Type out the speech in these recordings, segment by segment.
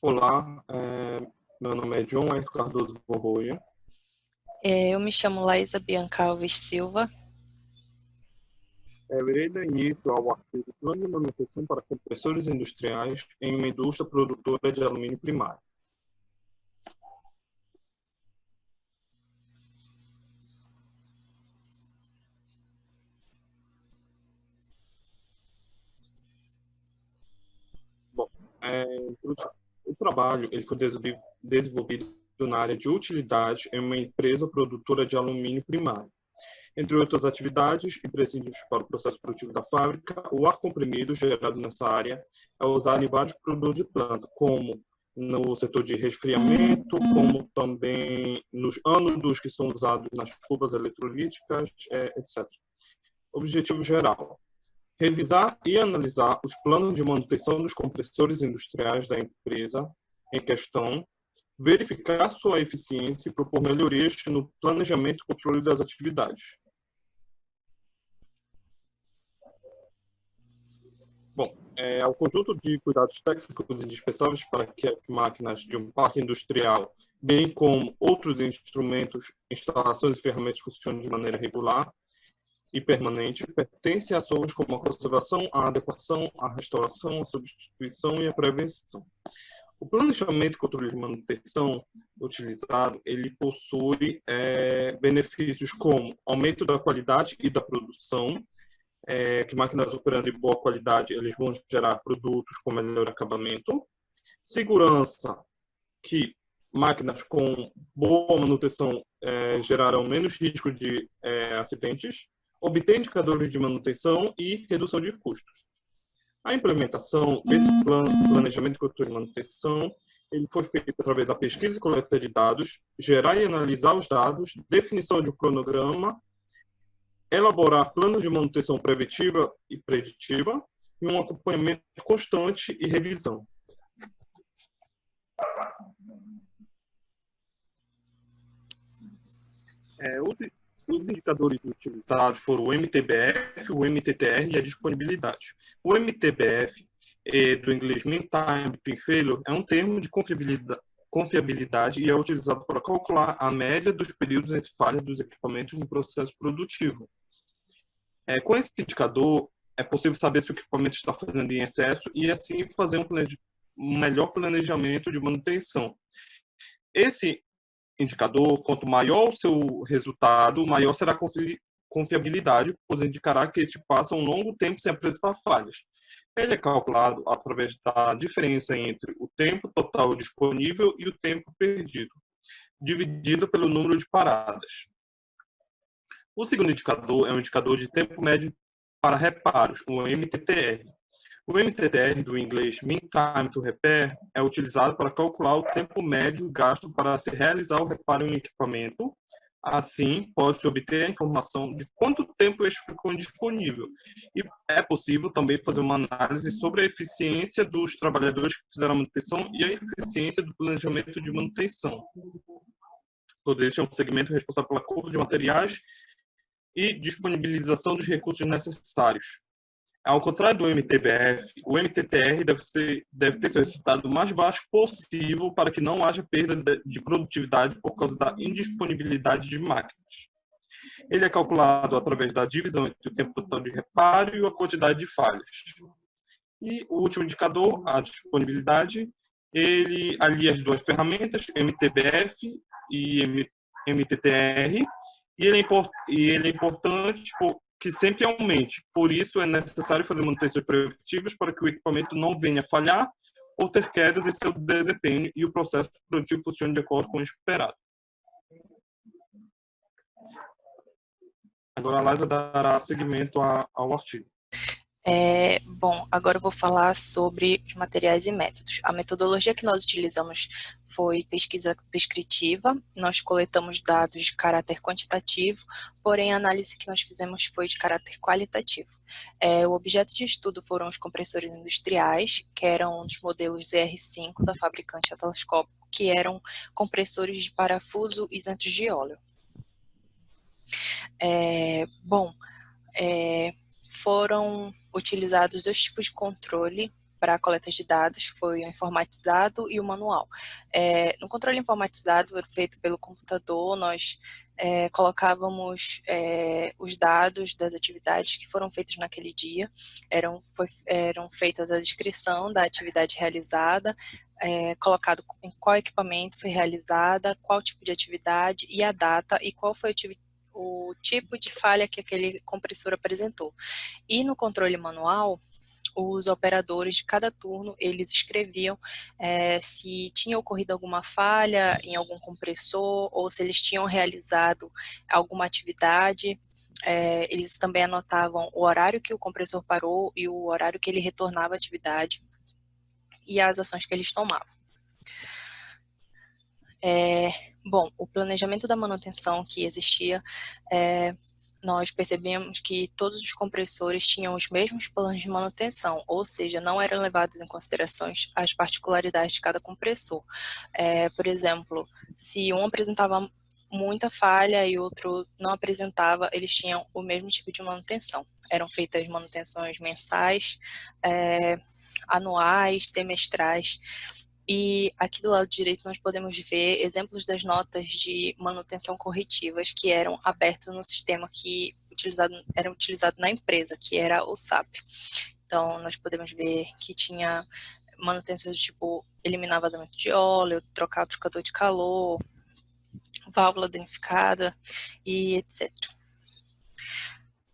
Olá, meu nome é John Ayrton Cardoso Borroia. Eu me chamo Laísa Bianca Alves Silva. Eu irei dar início ao artigo Plano de Manutenção para Compressores Industriais em uma Indústria Produtora de Alumínio Primário. Bom, o trabalho ele foi desenvolvido na área de utilidade em uma empresa produtora de alumínio primário. Entre outras atividades imprescindíveis para o processo produtivo da fábrica, o ar comprimido gerado nessa área é usado em vários produtos de planta, como no setor de resfriamento, como também nos ânodos que são usados nas cubas eletrolíticas, etc. Objetivo geral: revisar e analisar os planos de manutenção dos compressores industriais da empresa em questão, verificar sua eficiência e propor melhorias no planejamento e controle das atividades. Bom, ao conjunto de cuidados técnicos indispensáveis para que as máquinas de um parque industrial, bem como outros instrumentos, instalações e ferramentas funcionem de maneira regular e permanente, pertencem a ações como a conservação, a adequação, a restauração, a substituição e a prevenção. O planejamento e controle de manutenção utilizado, ele possui benefícios como aumento da qualidade e da produção, que máquinas operando em boa qualidade, eles vão gerar produtos com melhor acabamento. Segurança, que máquinas com boa manutenção gerarão menos risco de acidentes. Obter indicadores de manutenção e redução de custos. A implementação desse planejamento de manutenção, ele foi feito através da pesquisa e coleta de dados, gerar e analisar os dados, definição de um cronograma, elaborar planos de manutenção preventiva e preditiva e um acompanhamento constante e revisão. Os indicadores utilizados foram o MTBF, o MTTR e a disponibilidade. O MTBF, do inglês Mean Time Between Failure, é um termo de confiabilidade e é utilizado para calcular a média dos períodos entre falhas dos equipamentos no processo produtivo. Com esse indicador, é possível saber se o equipamento está fazendo em excesso e, assim, fazer um melhor planejamento de manutenção. Esse indicador, quanto maior o seu resultado, maior será a confiabilidade, pois indicará que este passa um longo tempo sem apresentar falhas. Ele é calculado através da diferença entre o tempo total disponível e o tempo perdido, dividido pelo número de paradas. O segundo indicador é um indicador de tempo médio para reparos, o MTTR. O MTTR, do inglês Mean Time to Repair, é utilizado para calcular o tempo médio gasto para se realizar o reparo em um equipamento. Assim, pode-se obter a informação de quanto tempo este ficou indisponível. E é possível também fazer uma análise sobre a eficiência dos trabalhadores que fizeram a manutenção e a eficiência do planejamento de manutenção. Todo este é um segmento responsável pela compra de materiais e disponibilização dos recursos necessários. Ao contrário do MTBF, o MTTR deve ter seu resultado mais baixo possível para que não haja perda de produtividade por causa da indisponibilidade de máquinas. Ele é calculado através da divisão entre o tempo total de reparo e a quantidade de falhas. E o último indicador, a disponibilidade, ele alia as duas ferramentas, MTBF e MTTR, e ele é importante que sempre aumente. Por isso, é necessário fazer manutenções preventivas para que o equipamento não venha a falhar ou ter quedas em seu desempenho e o processo produtivo funcione de acordo com o esperado. Agora, a Laísa dará seguimento ao artigo. Bom, agora eu vou falar sobre os materiais e métodos. A metodologia que nós utilizamos foi pesquisa descritiva, nós coletamos dados de caráter quantitativo, porém a análise que nós fizemos foi de caráter qualitativo. O objeto de estudo foram os compressores industriais, que eram dos modelos ZR5 da fabricante Atlas Copco, que eram compressores de parafuso isentos de óleo. Foram utilizados dois tipos de controle para coleta de dados, que foi o informatizado e o manual. No controle informatizado, feito pelo computador, nós colocávamos os dados das atividades que foram feitas naquele dia, eram feitas a descrição da atividade realizada, colocado em qual equipamento foi realizada, qual tipo de atividade e a data e qual foi o tipo de falha que aquele compressor apresentou. E no controle manual, os operadores de cada turno, eles escreviam se tinha ocorrido alguma falha em algum compressor ou se eles tinham realizado alguma atividade. Eles também anotavam o horário que o compressor parou e o horário que ele retornava à atividade e as ações que eles tomavam. Bom, o planejamento da manutenção que existia, nós percebemos que todos os compressores tinham os mesmos planos de manutenção, ou seja, não eram levados em considerações as particularidades de cada compressor. Por exemplo, se um apresentava muita falha e outro não apresentava, eles tinham o mesmo tipo de manutenção. Eram feitas manutenções mensais, anuais, semestrais. E aqui do lado direito nós podemos ver exemplos das notas de manutenção corretivas que eram abertas no sistema que era utilizado na empresa, que era o SAP. Então, nós podemos ver que tinha manutenções tipo eliminar vazamento de óleo, trocar o trocador de calor, válvula danificada e etc.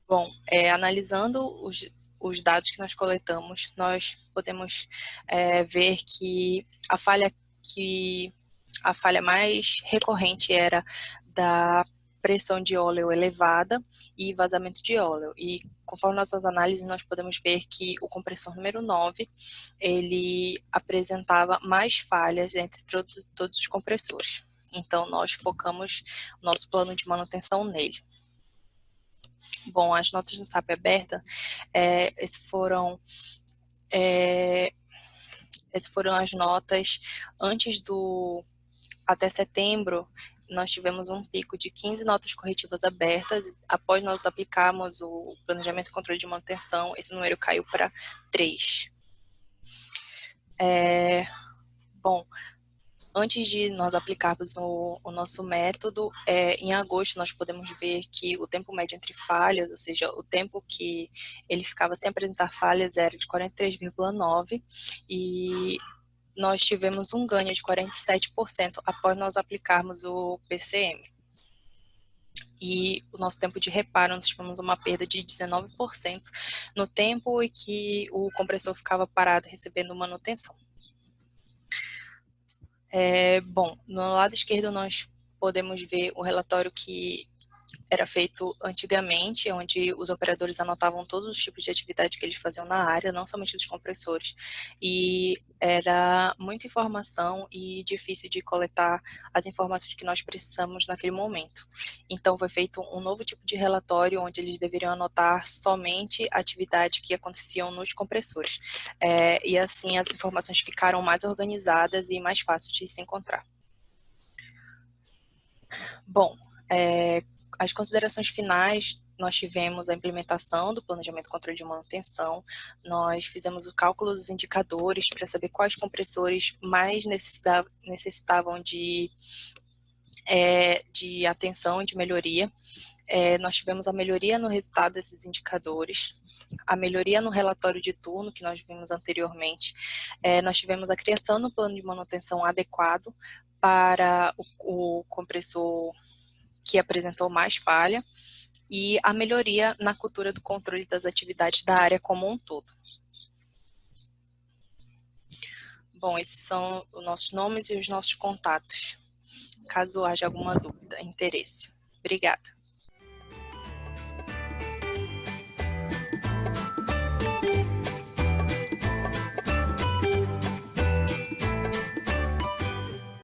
Bom, analisando os dados que nós coletamos, nós podemos ver que a falha mais recorrente era da pressão de óleo elevada e vazamento de óleo. E conforme nossas análises, nós podemos ver que o compressor número 9, ele apresentava mais falhas entre todos os compressores. Então, nós focamos o nosso plano de manutenção nele. Bom, as notas do SAP aberta, essas foram as notas antes até setembro. Nós tivemos um pico de 15 notas corretivas abertas. Após nós aplicarmos o planejamento e controle de manutenção, esse número caiu para 3. Bom, antes de nós aplicarmos o nosso método, em agosto nós podemos ver que o tempo médio entre falhas, ou seja, o tempo que ele ficava sem apresentar falhas era de 43,9 e nós tivemos um ganho de 47% após nós aplicarmos o PCM. E o nosso tempo de reparo, nós tivemos uma perda de 19% no tempo em que o compressor ficava parado recebendo manutenção. Bom, no lado esquerdo nós podemos ver o relatório que era feito antigamente, onde os operadores anotavam todos os tipos de atividade que eles faziam na área, não somente dos compressores, e era muita informação e difícil de coletar as informações que nós precisamos naquele momento. Então, foi feito um novo tipo de relatório, onde eles deveriam anotar somente atividades que aconteciam nos compressores. E assim, as informações ficaram mais organizadas e mais fáceis de se encontrar. Bom, as considerações finais, nós tivemos a implementação do planejamento e controle de manutenção, nós fizemos o cálculo dos indicadores para saber quais compressores mais necessitavam de atenção e de melhoria. Nós tivemos a melhoria no resultado desses indicadores, a melhoria no relatório de turno, que nós vimos anteriormente. Nós tivemos a criação do plano de manutenção adequado para o compressor que apresentou mais falha, e a melhoria na cultura do controle das atividades da área como um todo. Bom, esses são os nossos nomes e os nossos contatos, caso haja alguma dúvida, interesse. Obrigada.